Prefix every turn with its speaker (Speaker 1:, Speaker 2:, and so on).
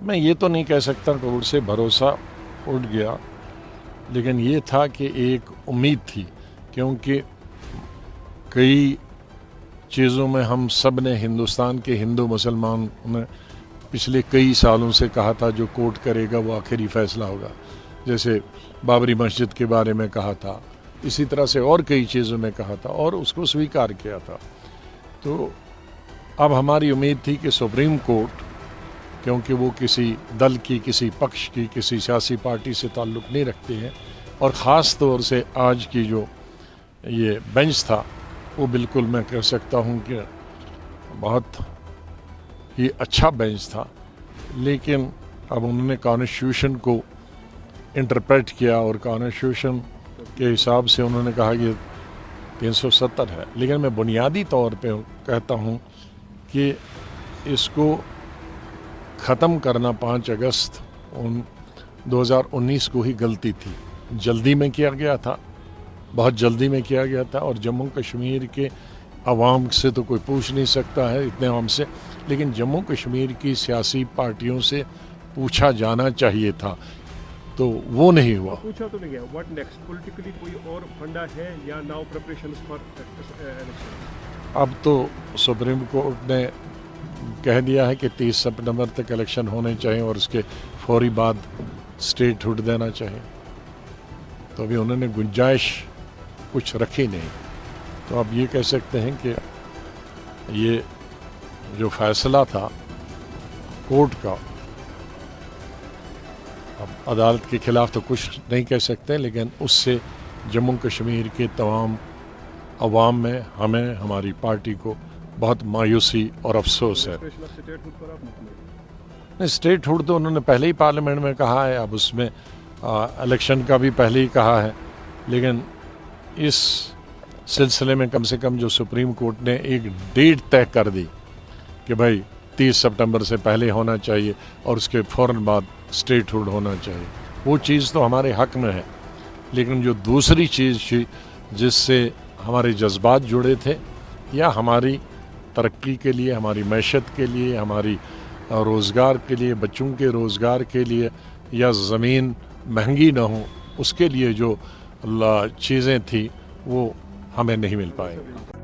Speaker 1: मैं ये तो नहीं कह सकता कि उनसे भरोसा उठ गया, लेकिन ये था कि एक उम्मीद थी, क्योंकि कई चीज़ों में हम सब ने, हिंदुस्तान के हिंदू मुसलमान ने पिछले कई सालों से कहा था जो कोर्ट करेगा वो आखिरी फैसला होगा। जैसे बाबरी मस्जिद के बारे में कहा था, इसी तरह से और कई चीज़ों में कहा था और उसको स्वीकार किया था। तो अब हमारी उम्मीद थी कि सुप्रीम कोर्ट, क्योंकि वो किसी दल की, किसी पक्ष की, किसी सियासी पार्टी से ताल्लुक़ नहीं रखते हैं, और ख़ास तौर से आज की जो ये बेंच था वो बिल्कुल मैं कह सकता हूँ कि बहुत ही अच्छा बेंच था। लेकिन अब उन्होंने कॉन्स्टिट्यूशन को इंटरप्रेट किया और कॉन्स्टिट्यूशन के हिसाब से उन्होंने कहा कि 370 है, लेकिन मैं बुनियादी तौर पे कहता हूँ कि इसको ख़त्म करना 5 अगस्त 2019 को ही गलती थी। जल्दी में किया गया था, बहुत जल्दी में किया गया था, और जम्मू कश्मीर के अवाम से तो कोई पूछ नहीं सकता है, इतने अवाम से, लेकिन जम्मू कश्मीर की सियासी पार्टियों से पूछा जाना चाहिए था, तो वो नहीं हुआ।
Speaker 2: पूछा तो नहीं गया। What next? पॉलिटिकली कोई और फंडा है या नाउ प्रिपरेशंस फॉर इलेक्शन?
Speaker 1: अब तो सुप्रीम कोर्ट ने कह दिया है कि 30 सितंबर तक इलेक्शन होने चाहिए और उसके फौरी बाद स्टेटहुड देना चाहिए। तो अभी उन्होंने गुंजाइश कुछ रखी नहीं। तो अब ये कह सकते हैं कि ये जो फैसला था कोर्ट का, अब अदालत के खिलाफ तो कुछ नहीं कह सकते, लेकिन उससे जम्मू कश्मीर के तमाम अवाम में, हमें, हमारी पार्टी को बहुत मायूसी और अफसोस है। स्टेटहुड तो उन्होंने पहले ही पार्लियामेंट में कहा है, अब उसमें इलेक्शन का भी पहले ही कहा है, लेकिन इस सिलसिले में कम से कम जो सुप्रीम कोर्ट ने एक डेट तय कर दी कि भाई 30 सितंबर से पहले होना चाहिए और उसके फ़ौरन बाद स्टेटहुड होना चाहिए, वो चीज़ तो हमारे हक में है। लेकिन जो दूसरी चीज़ थी जिससे हमारे जज्बात जुड़े थे, या हमारी तरक्की के लिए, हमारी मैशत के लिए, हमारी रोज़गार के लिए, बच्चों के रोज़गार के लिए, या ज़मीन महंगी ना हो, उसके लिए जो चीज़ें थी वो हमें नहीं मिल पाएंगी।